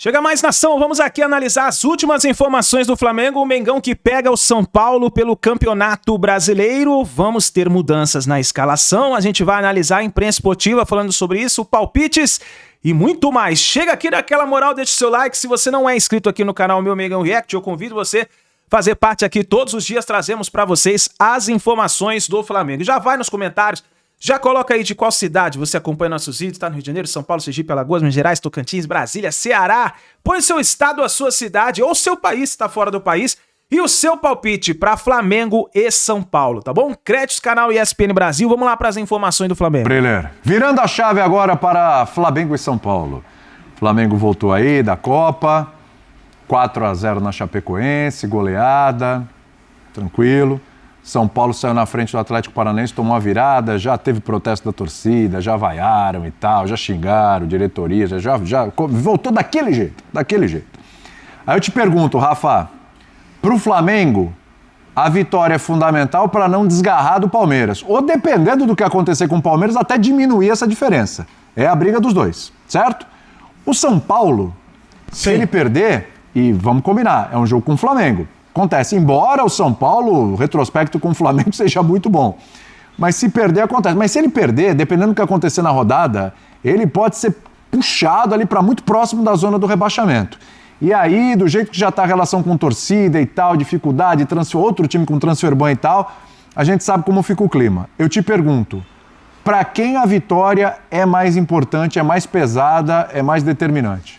Chega mais, nação, vamos aqui analisar as últimas informações do Flamengo, o Mengão que pega o São Paulo pelo Campeonato Brasileiro. Vamos ter mudanças na escalação, a gente vai analisar a imprensa esportiva falando sobre isso, palpites e muito mais. Chega aqui daquela moral, deixa o seu like, se você não é inscrito aqui no canal Meu Mengão React, eu convido você a fazer parte aqui, todos os dias trazemos para vocês as informações do Flamengo. Já vai nos comentários. Já coloca aí de qual cidade você acompanha nossos vídeos, tá no Rio de Janeiro, São Paulo, Sergipe, Alagoas, Minas Gerais, Tocantins, Brasília, Ceará. Põe seu estado, a sua cidade ou seu país, se tá fora do país, e o seu palpite para Flamengo e São Paulo, tá bom? Créditos, canal ESPN Brasil, vamos lá para as informações do Flamengo. Breler, virando a chave agora para Flamengo e São Paulo. Flamengo voltou aí da Copa, 4-0 na Chapecoense, goleada, tranquilo. São Paulo saiu na frente do Atlético Paranaense, tomou uma virada, já teve protesto da torcida, já vaiaram e tal, já xingaram, diretoria, já voltou daquele jeito, daquele jeito. Aí eu te pergunto, Rafa, pro Flamengo, a vitória é fundamental para não desgarrar do Palmeiras, ou dependendo do que acontecer com o Palmeiras, até diminuir essa diferença. É a briga dos dois, certo? O São Paulo, se ele perder, e vamos combinar, é um jogo com o Flamengo. Acontece, embora o São Paulo, o retrospecto com o Flamengo seja muito bom. Mas se perder, acontece. Mas se ele perder, dependendo do que acontecer na rodada, ele pode ser puxado ali para muito próximo da zona do rebaixamento. E aí, do jeito que já está a relação com torcida e tal, dificuldade, outro time com transfer ban e tal, a gente sabe como fica o clima. Eu te pergunto, para quem a vitória é mais importante, é mais pesada, é mais determinante?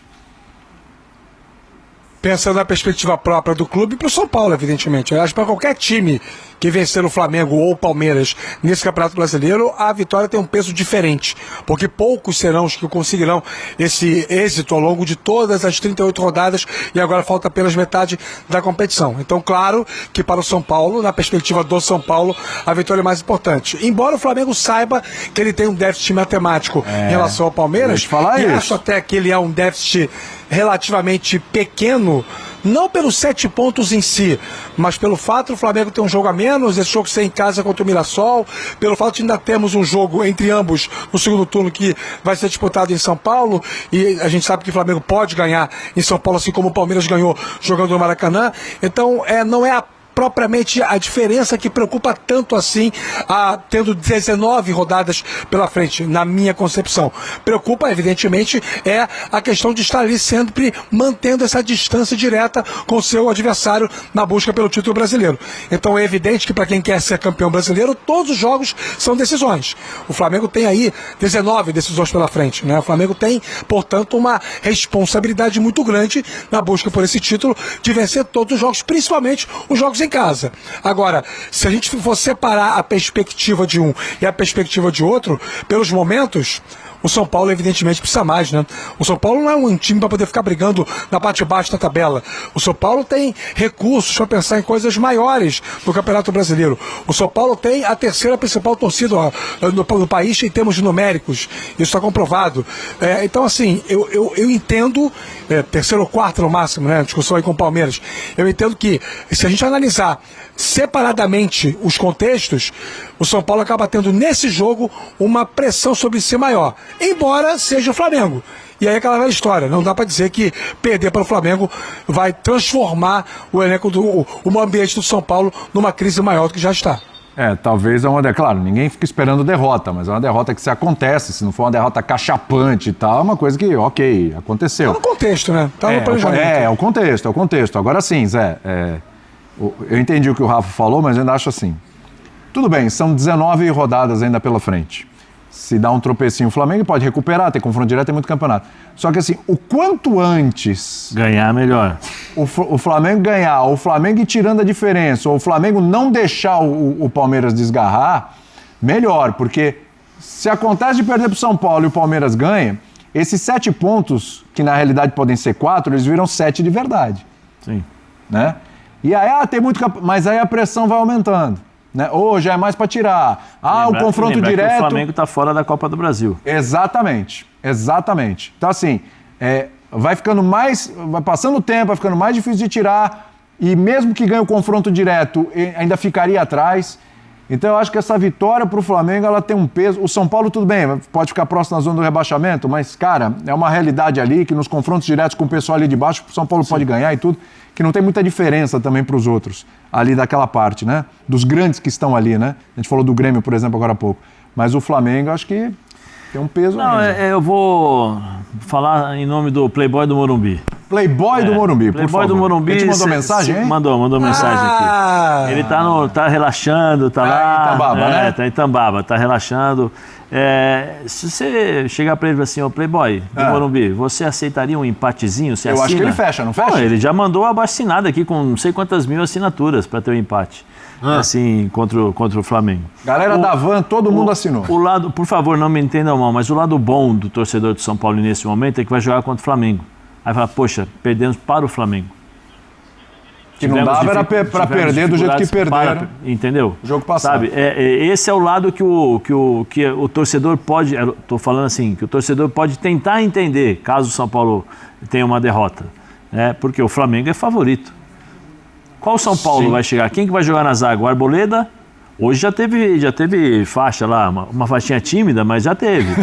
Pensando na perspectiva própria do clube, para o São Paulo, evidentemente. Eu acho que para qualquer time que vencer o Flamengo ou o Palmeiras nesse Campeonato Brasileiro, a vitória tem um peso diferente, porque poucos serão os que conseguirão esse êxito ao longo de todas as 38 rodadas e agora falta apenas metade da competição. Então, claro que para o São Paulo, na perspectiva do São Paulo, a vitória é mais importante. Embora o Flamengo saiba que ele tem um déficit matemático em relação ao Palmeiras, e acho até que ele é um déficit relativamente pequeno, não pelos 7 pontos em si, mas pelo fato do Flamengo ter um jogo a menos, esse jogo ser em casa contra o Mirassol, pelo fato de ainda termos um jogo entre ambos no segundo turno que vai ser disputado em São Paulo, e a gente sabe que o Flamengo pode ganhar em São Paulo, assim como o Palmeiras ganhou jogando no Maracanã. Então não é propriamente a diferença que preocupa tanto assim, tendo 19 rodadas pela frente, na minha concepção. Preocupa, evidentemente, é a questão de estar ali sempre mantendo essa distância direta com o seu adversário na busca pelo título brasileiro. Então é evidente que para quem quer ser campeão brasileiro, todos os jogos são decisões. O Flamengo tem aí 19 decisões pela frente, né? O Flamengo tem, portanto, uma responsabilidade muito grande na busca por esse título de vencer todos os jogos, principalmente os jogos em casa. Agora, se a gente for separar a perspectiva de um e a perspectiva de outro, pelos momentos, o São Paulo evidentemente precisa mais, né? O São Paulo não é um time para poder ficar brigando na parte de baixo da tabela. O São Paulo tem recursos para pensar em coisas maiores no Campeonato Brasileiro. O São Paulo tem a terceira principal torcida no país em termos numéricos. Isso está comprovado. Então, assim, eu entendo, terceiro ou quarto no máximo, né? Discussão aí com o Palmeiras. Eu entendo que, se a gente analisar separadamente os contextos, o São Paulo acaba tendo nesse jogo uma pressão sobre si maior, embora seja o Flamengo. E aí aquela velha história, não dá para dizer que perder para o Flamengo vai transformar o elenco o ambiente do São Paulo numa crise maior do que já está. Talvez é uma... Claro, ninguém fica esperando derrota, mas é uma derrota que se acontece, se não for uma derrota cachapante e tal, é uma coisa que, ok, aconteceu. Tá no contexto, né? Tá no planejamento. É o contexto. Agora sim, Zé, eu entendi o que o Rafa falou, mas eu ainda acho assim. Tudo bem, são 19 rodadas ainda pela frente. Se dá um tropecinho, o Flamengo pode recuperar, ter confronto direto, tem muito campeonato. Só que assim, o quanto antes... ganhar, melhor. O Flamengo ganhar, o Flamengo ir tirando a diferença, ou o Flamengo não deixar o Palmeiras desgarrar, melhor. Porque se acontece de perder para o São Paulo e o Palmeiras ganha, esses 7 pontos, que na realidade podem ser 4, eles viram 7 de verdade. Sim. Né? E aí, tem muito... Mas aí a pressão vai aumentando. Né? Ou já é mais para tirar. O confronto direto... que o Flamengo está fora da Copa do Brasil. Exatamente. Então, assim, vai ficando mais... Vai passando o tempo, vai ficando mais difícil de tirar. E mesmo que ganhe o confronto direto, ainda ficaria atrás. Então eu acho que essa vitória para o Flamengo, ela tem um peso. O São Paulo, tudo bem, pode ficar próximo da zona do rebaixamento, mas, cara, é uma realidade ali que nos confrontos diretos com o pessoal ali de baixo, o São Paulo pode ganhar e tudo, que não tem muita diferença também para os outros, ali daquela parte, né? Dos grandes que estão ali, né? A gente falou do Grêmio, por exemplo, agora há pouco. Mas o Flamengo, acho que tem um peso. Não, eu vou falar em nome do Playboy do Morumbi. Playboy do Morumbi, por Playboy favor. do Morumbi. Ele te mandou mensagem, hein? Mandou mensagem aqui. Ele tá relaxando, tá lá. Em Itambaba, né? Tá em Itambaba, tá relaxando. Se você chegar pra ele e falar assim, Playboy do Morumbi, você aceitaria um empatezinho? Você assina? Acho que ele fecha, não fecha? Não, ele já mandou a abaixo-assinada aqui com não sei quantas mil assinaturas pra ter o empate. Assim, contra o Flamengo. Galera da Van, todo mundo assinou. O lado, por favor, não me entendam mal, mas o lado bom do torcedor do São Paulo nesse momento é que vai jogar contra o Flamengo. Aí fala, poxa, perdemos para o Flamengo. Que não dava era para perder do jeito que perderam. Entendeu? O jogo passado. Sabe, esse é o lado que o torcedor pode... Estou falando assim, que o torcedor pode tentar entender, caso o São Paulo tenha uma derrota. Porque o Flamengo é favorito. Qual São Paulo vai chegar? Quem que vai jogar na zaga? O Arboleda? Hoje já teve faixa lá, uma faixinha tímida, mas já teve.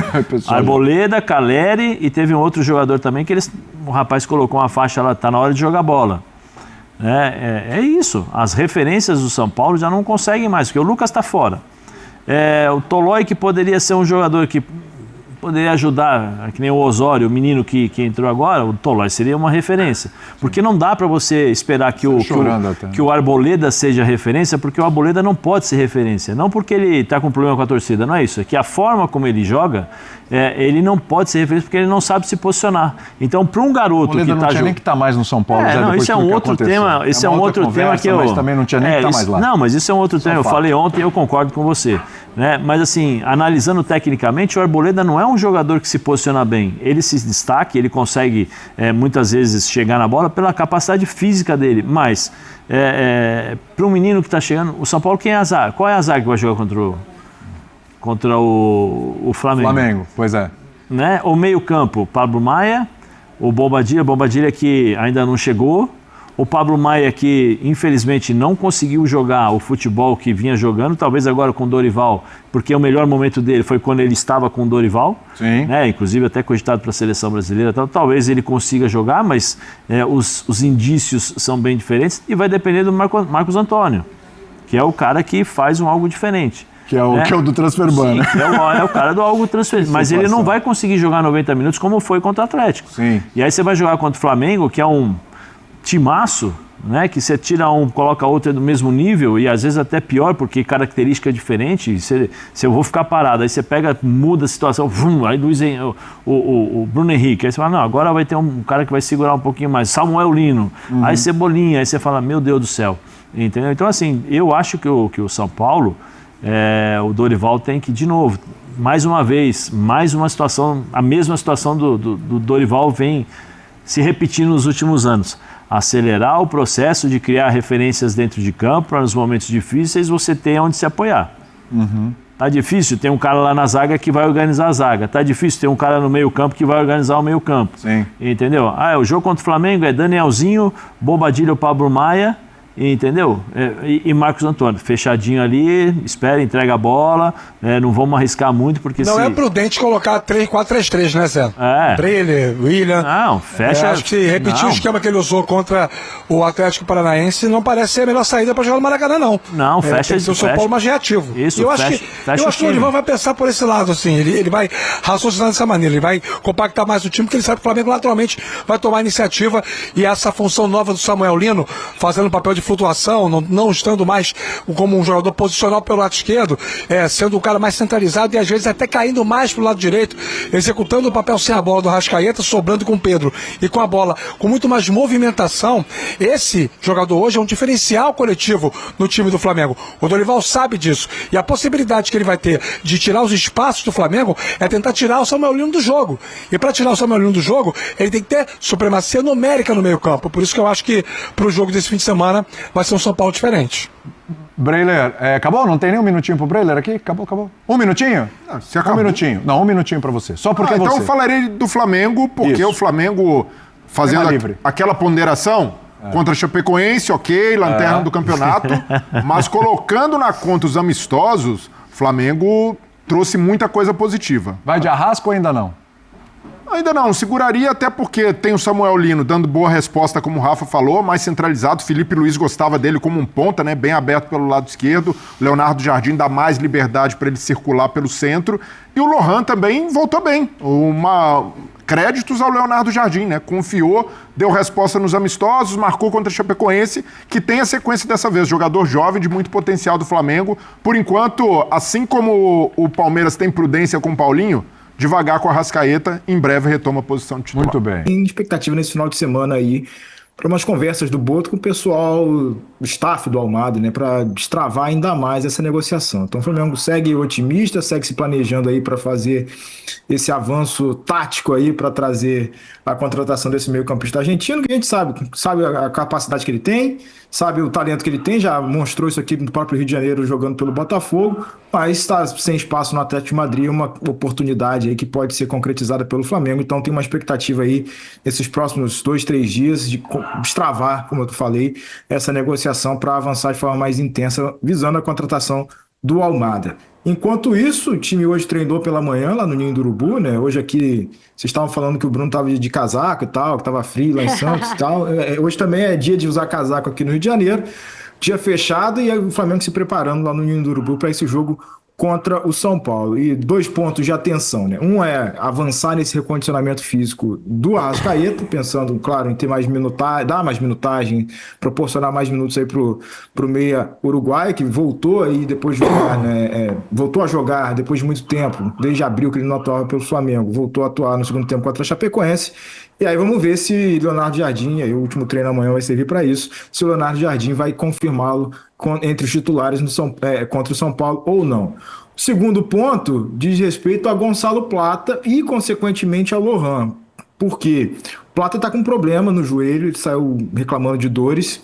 Arboleda, Caleri e teve um outro jogador também que o rapaz colocou uma faixa lá, tá na hora de jogar bola. É isso. As referências do São Paulo já não conseguem mais, porque o Lucas está fora. O Tolói, que poderia ser um jogador que poderia ajudar, que nem o Osório, o menino que entrou agora, o Tolói seria uma referência. Porque não dá para você esperar que o Arboleda seja referência, porque o Arboleda não pode ser referência. Não porque ele está com problema com a torcida, não é isso. É que a forma como ele joga, ele não pode ser referência porque ele não sabe se posicionar. Então, para um garoto que está não tinha nem que estar mais no São Paulo. Isso é um outro tema. Esse é um outro tema que eu... Mas também não tinha nem que estar mais lá. Não, mas isso é um outro tema. Eu falei ontem e eu concordo com você. Mas assim, analisando tecnicamente, o Arboleda não é um jogador que se posiciona bem. Ele se destaca, ele consegue muitas vezes chegar na bola pela capacidade física dele. Mas, para um menino que está chegando, o São Paulo, quem é a zaga? Qual é a zaga que vai jogar contra o Flamengo? Flamengo, pois é. O meio-campo, Pablo Maia, o Bobadilla que ainda não chegou. O Pablo Maia, que infelizmente não conseguiu jogar o futebol que vinha jogando, talvez agora com o Dorival, porque o melhor momento dele foi quando ele estava com o Dorival, inclusive até cogitado para a seleção brasileira. Então, talvez ele consiga jogar, mas os indícios são bem diferentes e vai depender do Marcos Antônio, que é o cara que faz algo diferente. Que é o do Transfer Ban, né? É o cara do algo transfer. Mas ele não vai conseguir jogar 90 minutos como foi contra o Atlético. Sim. E aí você vai jogar contra o Flamengo, que é um timaço, que você tira um, coloca outro do mesmo nível e às vezes até pior, porque característica é diferente. Se eu vou ficar parado, aí você pega, muda a situação, aí o Bruno Henrique, aí você fala, não, agora vai ter um cara que vai segurar um pouquinho mais, Samuel Lino, aí Cebolinha, aí você fala, meu Deus do céu, entendeu? Então assim, eu acho que o São Paulo, o Dorival tem que, de novo, mais uma vez, mais uma situação, a mesma situação do Dorival vem se repetindo nos últimos anos. Acelerar o processo de criar referências dentro de campo para nos momentos difíceis você ter onde se apoiar. Tá difícil, tem um cara lá na zaga que vai organizar a zaga. Tá difícil, tem um cara no meio campo que vai organizar o meio campo. Sim. Entendeu? O jogo contra o Flamengo é Danielzinho, Bobadilla, Pablo Maia, entendeu? E Marcos Antônio, fechadinho ali, espera, entrega a bola, não vamos arriscar muito, porque não é prudente colocar 4-3-3, né, Zé? Trailer, William. Não, fecha. Acho que se repetir o esquema que ele usou contra o Atlético Paranaense, não parece ser a melhor saída para jogar no Maracanã, não. Não, fecha. Tem que ser o São Paulo mais reativo. Isso, eu acho que o Dorival vai pensar por esse lado, assim, ele vai raciocinar dessa maneira, ele vai compactar mais o time, porque ele sabe que o Flamengo naturalmente vai tomar a iniciativa e essa função nova do Samuel Lino, fazendo o papel de flutuação, não estando mais como um jogador posicional pelo lado esquerdo, sendo um cara mais centralizado e às vezes até caindo mais pro lado direito, executando o papel sem a bola do Arrascaeta, sobrando com o Pedro e com a bola com muito mais movimentação. Esse jogador hoje é um diferencial coletivo no time do Flamengo. O Dorival sabe disso e a possibilidade que ele vai ter de tirar os espaços do Flamengo é tentar tirar o Samuel Lino do jogo. E para tirar o Samuel Lino do jogo, ele tem que ter supremacia numérica no meio campo. Por isso que eu acho que pro jogo desse fim de semana vai ser um São Paulo diferente. Breiler, acabou? Não tem nem um minutinho pro Breiler aqui? Acabou. Um minutinho? Não, se acabou. Um minutinho. Não, um minutinho pra você. Só porque então você. eu falarei do Flamengo, porque Isso. o Flamengo fazendo aquela ponderação, Contra a Chapecoense, ok, lanterna do campeonato, mas colocando na conta os amistosos, o Flamengo trouxe muita coisa positiva. Vai de Arrasca ou ainda não? Ainda não, seguraria até porque tem o Samuel Lino dando boa resposta, como o Rafa falou, mais centralizado. Felipe Luiz gostava dele como um ponta, né, bem aberto pelo lado esquerdo. Leonardo Jardim dá mais liberdade para ele circular pelo centro. E o Lohan também voltou bem. Créditos ao Leonardo Jardim, né? Confiou, deu resposta nos amistosos, marcou contra a Chapecoense, que tem a sequência dessa vez. Jogador jovem de muito potencial do Flamengo. Por enquanto, assim como o Palmeiras tem prudência com o Paulinho, devagar com a Arrascaeta, em breve retoma a posição de titular. Muito bem. Tem expectativa nesse final de semana aí para umas conversas do Boto com o pessoal, o staff do Almada, né, para destravar ainda mais essa negociação. Então o Flamengo segue otimista, segue se planejando aí para fazer esse avanço tático aí para trazer a contratação desse meio-campista argentino, que a gente sabe a capacidade que ele tem, sabe o talento que ele tem, já mostrou isso aqui no próprio Rio de Janeiro jogando pelo Botafogo, mas está sem espaço no Atlético de Madrid, uma oportunidade aí que pode ser concretizada pelo Flamengo. Então tem uma expectativa aí nesses próximos 2-3 dias de destravar, como eu falei, essa negociação para avançar de forma mais intensa, visando a contratação do Almada. Enquanto isso, o time hoje treinou pela manhã lá no Ninho do Urubu, né? Hoje aqui, vocês estavam falando que o Bruno estava de casaco e tal, que estava frio lá em Santos e tal. Hoje também é dia de usar casaco aqui no Rio de Janeiro, dia fechado, e o Flamengo se preparando lá no Ninho do Urubu para esse jogo contra o São Paulo. E 2 pontos de atenção, né? Um é avançar nesse recondicionamento físico do Arrascaeta, pensando, claro, em ter mais minutagem, dar mais minutagem, proporcionar mais minutos aí pro meia uruguaio, que voltou aí depois de jogar, né? Voltou a jogar depois de muito tempo, desde abril que ele não atuava pelo Flamengo, voltou a atuar no segundo tempo contra a Chapecoense. E aí vamos ver se Leonardo Jardim, aí o último treino amanhã vai servir para isso, se o Leonardo Jardim vai confirmá-lo entre os titulares contra o São Paulo ou não. O segundo ponto diz respeito a Gonçalo Plata e, consequentemente, a Lohan. Por quê? O Plata está com um problema no joelho, ele saiu reclamando de dores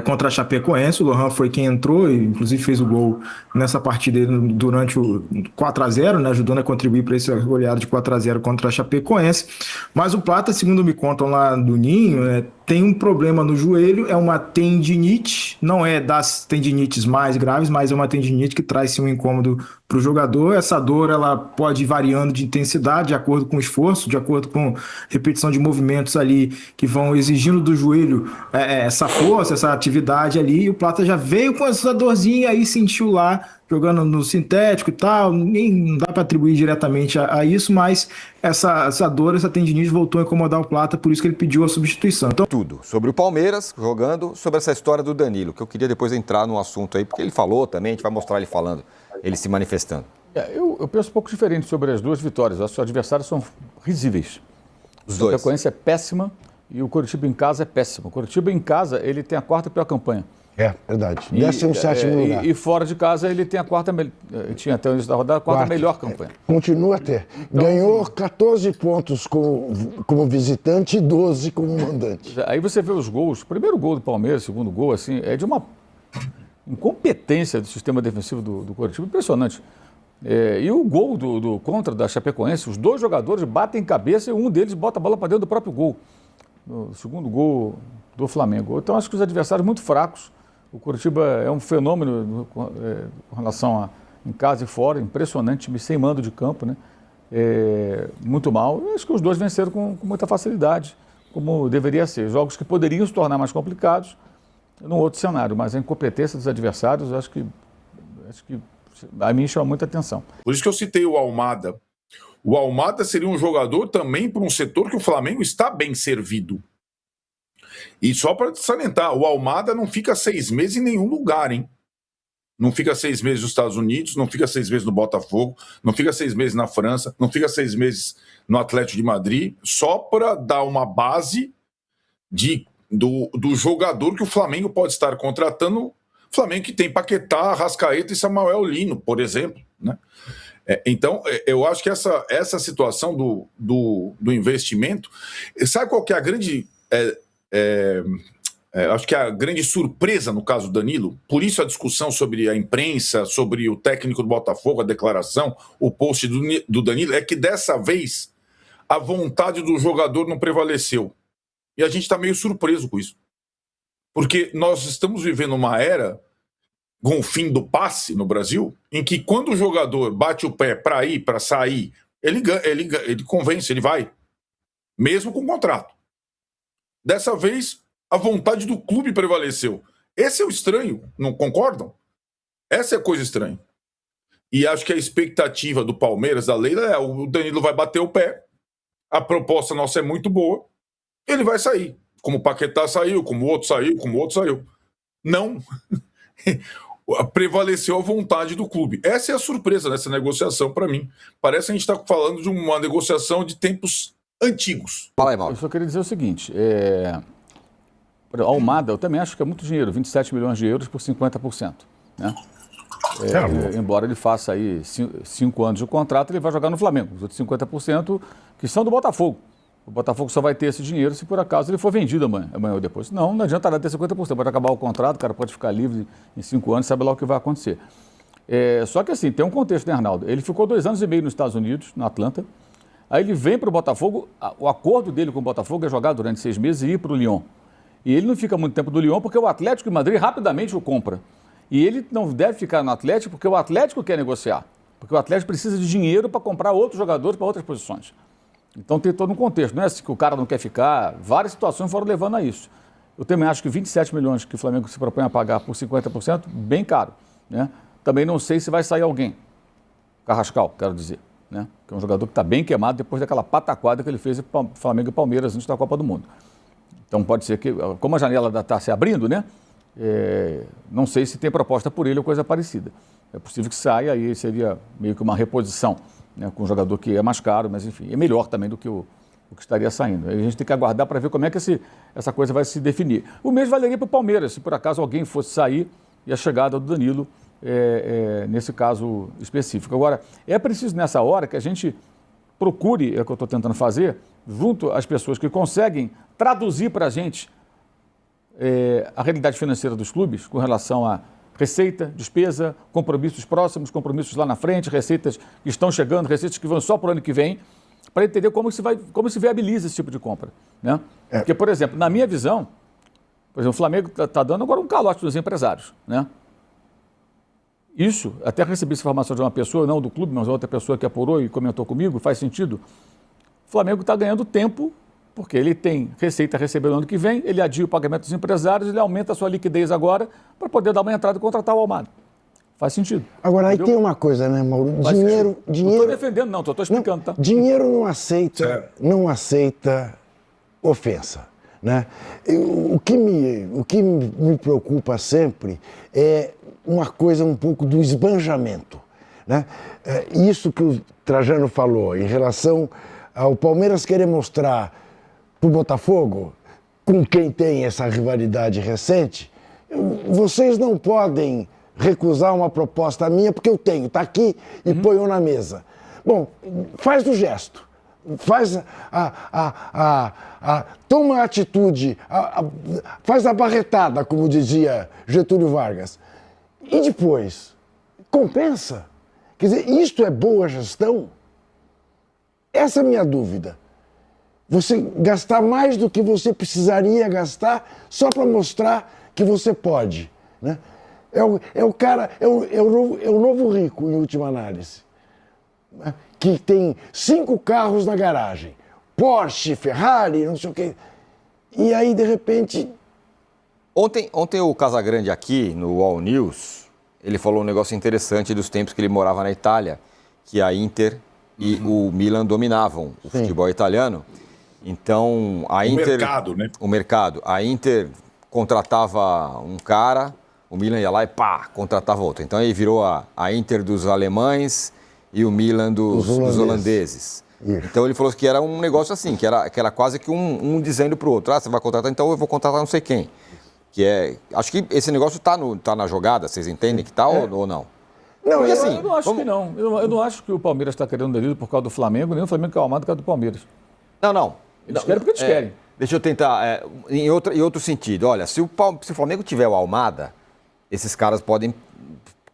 contra a Chapecoense. O Lohan foi quem entrou e inclusive fez o gol nessa partida durante o 4-0, né, ajudando a contribuir para esse goleado de 4-0 contra a Chapecoense. Mas o Plata, segundo me contam lá do Ninho, tem um problema no joelho, é uma tendinite, não é das tendinites mais graves, mas é uma tendinite que traz sim um incômodo para o jogador. Essa dor ela pode ir variando de intensidade de acordo com o esforço, de acordo com repetição de movimentos ali que vão exigindo do joelho essa força, essa atividade ali, e o Plata já veio com essa dorzinha aí, sentiu lá, jogando no sintético e tal, não dá para atribuir diretamente a isso, mas essa dor, essa tendinite voltou a incomodar o Plata, por isso que ele pediu a substituição. Então, tudo sobre o Palmeiras jogando, sobre essa história do Danilo, que eu queria depois entrar no assunto aí, porque ele falou também, a gente vai mostrar ele falando, ele se manifestando. Eu penso um pouco diferente sobre as duas vitórias. Os adversários são risíveis. Os dois. A Chapecoense é péssima e o Coritiba em casa é péssimo. O Coritiba em casa, ele tem a 4ª pior campanha. É, verdade. 17º lugar. E fora de casa ele tem a 4ª, tinha até o início da rodada, a 4ª melhor campanha. Continua a ter. Então, ganhou 14 pontos como visitante e 12 como mandante. Aí você vê os gols, o primeiro gol do Palmeiras, o segundo gol, assim, é de uma incompetência do sistema defensivo do Coritiba, impressionante. E o gol do contra da Chapecoense, os 2 jogadores batem cabeça e um deles bota a bola para dentro do próprio gol. O segundo gol do Flamengo. Então acho que os adversários muito fracos. O Coritiba é um fenômeno com relação a em casa e fora, impressionante, time sem mando de campo, né? Muito mal. Eu acho que os 2 venceram com muita facilidade, como deveria ser. Jogos que poderiam se tornar mais complicados num outro cenário, mas a incompetência dos adversários, acho que a mim chama muita atenção. Por isso que eu citei o Almada. O Almada seria um jogador também para um setor que o Flamengo está bem servido. E só para salientar, o Almada não fica 6 meses em nenhum lugar, hein? Não fica 6 meses nos Estados Unidos, não fica 6 meses no Botafogo, não fica 6 meses na França, não fica 6 meses no Atlético de Madrid, só para dar uma base do jogador que o Flamengo pode estar contratando. Flamengo que tem Paquetá, Arrascaeta e Samuel Lino, por exemplo, né? Então, eu acho que essa situação do investimento... Sabe qual que é a grande... acho que a grande surpresa no caso do Danilo, por isso a discussão sobre a imprensa, sobre o técnico do Botafogo, a declaração, o post do Danilo, é que dessa vez a vontade do jogador não prevaleceu. E a gente está meio surpreso com isso. Porque nós estamos vivendo uma era, com o fim do passe no Brasil, em que quando o jogador bate o pé para ir, para sair, ele convence, ele vai. Mesmo com contrato. Dessa vez, a vontade do clube prevaleceu. Esse é o estranho, não concordam? Essa é a coisa estranha. E acho que a expectativa do Palmeiras, da Leila, é o Danilo vai bater o pé, a proposta nossa é muito boa, ele vai sair. Como o Paquetá saiu, como o outro saiu, como o outro saiu. Não. Prevaleceu a vontade do clube. Essa é a surpresa nessa negociação para mim. Parece que a gente está falando de uma negociação de tempos antigos. Fala aí, Mauro. Eu só queria dizer o seguinte, Almada, eu também acho que é muito dinheiro, 27 milhões de euros por 50%. Né? Embora ele faça aí 5 anos de contrato, ele vai jogar no Flamengo. Os outros 50% que são do Botafogo. O Botafogo só vai ter esse dinheiro se por acaso ele for vendido amanhã ou depois. Não adianta nada ter 50%. Pode acabar o contrato, o cara pode ficar livre em 5 anos, sabe lá o que vai acontecer. Só que assim, tem um contexto, né, Arnaldo? Ele ficou 2 anos e meio nos Estados Unidos, no Atlanta. Aí ele vem para o Botafogo, o acordo dele com o Botafogo é jogar durante 6 meses e ir para o Lyon. E ele não fica muito tempo do Lyon porque o Atlético de Madrid rapidamente o compra. E ele não deve ficar no Atlético porque o Atlético quer negociar. Porque o Atlético precisa de dinheiro para comprar outros jogadores para outras posições. Então tem todo um contexto. Não é assim que o cara não quer ficar. Várias situações foram levando a isso. Eu também acho que 27 milhões que o Flamengo se propõe a pagar por 50%, bem caro. Né? Também não sei se vai sair alguém. Carrascal, quero dizer. Né? Que é um jogador que está bem queimado depois daquela pataquada que ele fez para Flamengo e Palmeiras antes da Copa do Mundo. Então pode ser que, como a janela está se abrindo, né? Não sei se tem proposta por ele ou coisa parecida. É possível que saia, aí seria meio que uma reposição, né, com um jogador que é mais caro, mas enfim, é melhor também do que o que estaria saindo. Aí a gente tem que aguardar para ver como é que essa coisa vai se definir. O mesmo valeria para o Palmeiras, se por acaso alguém fosse sair e a chegada do Danilo, nesse caso específico. Agora, é preciso nessa hora que a gente procure, é o que eu estou tentando fazer, junto às pessoas que conseguem traduzir para a gente a realidade financeira dos clubes com relação a receita, despesa, compromissos próximos, compromissos lá na frente, receitas que estão chegando, receitas que vão só para o ano que vem, para entender como se viabiliza esse tipo de compra. Né? Porque, por exemplo, na minha visão, o Flamengo está dando agora um calote dos empresários. Né? Isso, até recebi essa informação de uma pessoa, não do clube, mas outra pessoa que apurou e comentou comigo, faz sentido. O Flamengo está ganhando tempo, porque ele tem receita a receber no ano que vem, ele adia o pagamento dos empresários, ele aumenta a sua liquidez agora para poder dar uma entrada e contratar o Almada. Faz sentido. Agora, aí tem uma coisa, né, Mauro? Dinheiro... Não estou defendendo, não, estou explicando. Tá? Dinheiro não aceita ofensa. Né? O que me preocupa sempre é uma coisa um pouco do esbanjamento. Né? Isso que o Trajano falou em relação ao Palmeiras querer mostrar para o Botafogo, com quem tem essa rivalidade recente, vocês não podem recusar uma proposta minha porque eu tenho, está aqui e ponho na mesa. Bom, faz o gesto, faz toma a atitude, faz a barretada, como dizia Getúlio Vargas, e depois compensa. Quer dizer, isto é boa gestão? Essa é a minha dúvida. Você gastar mais do que você precisaria gastar só para mostrar que você pode. Né? É o novo rico, em última análise, né? Que tem 5 carros na garagem, Porsche, Ferrari, não sei o quê. E aí, de repente... Ontem o Casagrande aqui, no All News, ele falou um negócio interessante dos tempos que ele morava na Itália, que a Inter e o Milan dominavam o futebol italiano. Então, a Inter... O mercado, né? O mercado. A Inter contratava um cara, o Milan ia lá e contratava outro. Então, aí virou a Inter dos alemães e o Milan dos holandeses. Então, ele falou que era um negócio assim, que era quase que um dizendo para o outro, você vai contratar, então eu vou contratar não sei quem. Acho que esse negócio tá na jogada, vocês entendem que tá ou não? Não, porque, assim, eu não acho que não. Eu não acho que o Palmeiras está querendo Danilo por causa do Flamengo, nem o Flamengo quer o Almada por causa do Palmeiras. Não. Eles querem porque eles querem. Deixa eu tentar, em outro sentido. Olha, se o Flamengo tiver o Almada, esses caras podem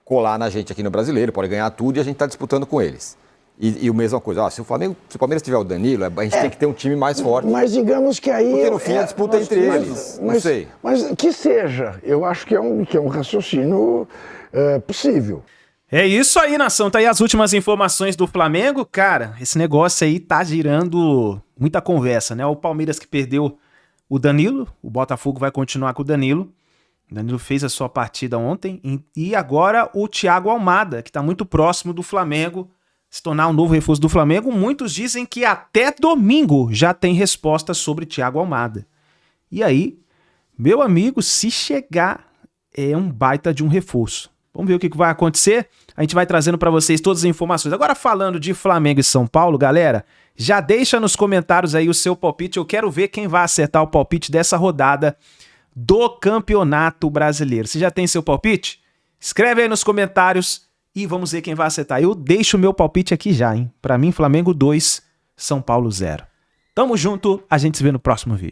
colar na gente aqui no Brasileiro, podem ganhar tudo e a gente está disputando com eles. E a mesma coisa, se o Palmeiras tiver o Danilo, a gente tem que ter um time mais forte. Mas digamos que aí... Porque no fim a disputa é entre eles, não sei. Mas que seja, eu acho que é um raciocínio possível. É isso aí, nação. Tá aí as últimas informações do Flamengo. Cara, esse negócio aí tá girando muita conversa, né? O Palmeiras que perdeu o Danilo, o Botafogo vai continuar com o Danilo. O Danilo fez a sua partida ontem. E agora o Thiago Almada, que tá muito próximo do Flamengo, se tornar um novo reforço do Flamengo. Muitos dizem que até domingo já tem resposta sobre Thiago Almada. E aí, meu amigo, se chegar, é um baita de um reforço. Vamos ver o que vai acontecer. A gente vai trazendo para vocês todas as informações. Agora, falando de Flamengo e São Paulo, galera, já deixa nos comentários aí o seu palpite. Eu quero ver quem vai acertar o palpite dessa rodada do Campeonato Brasileiro. Você já tem seu palpite? Escreve aí nos comentários e vamos ver quem vai acertar. Eu deixo o meu palpite aqui já, hein? Para mim, Flamengo 2, São Paulo 0. Tamo junto, a gente se vê no próximo vídeo.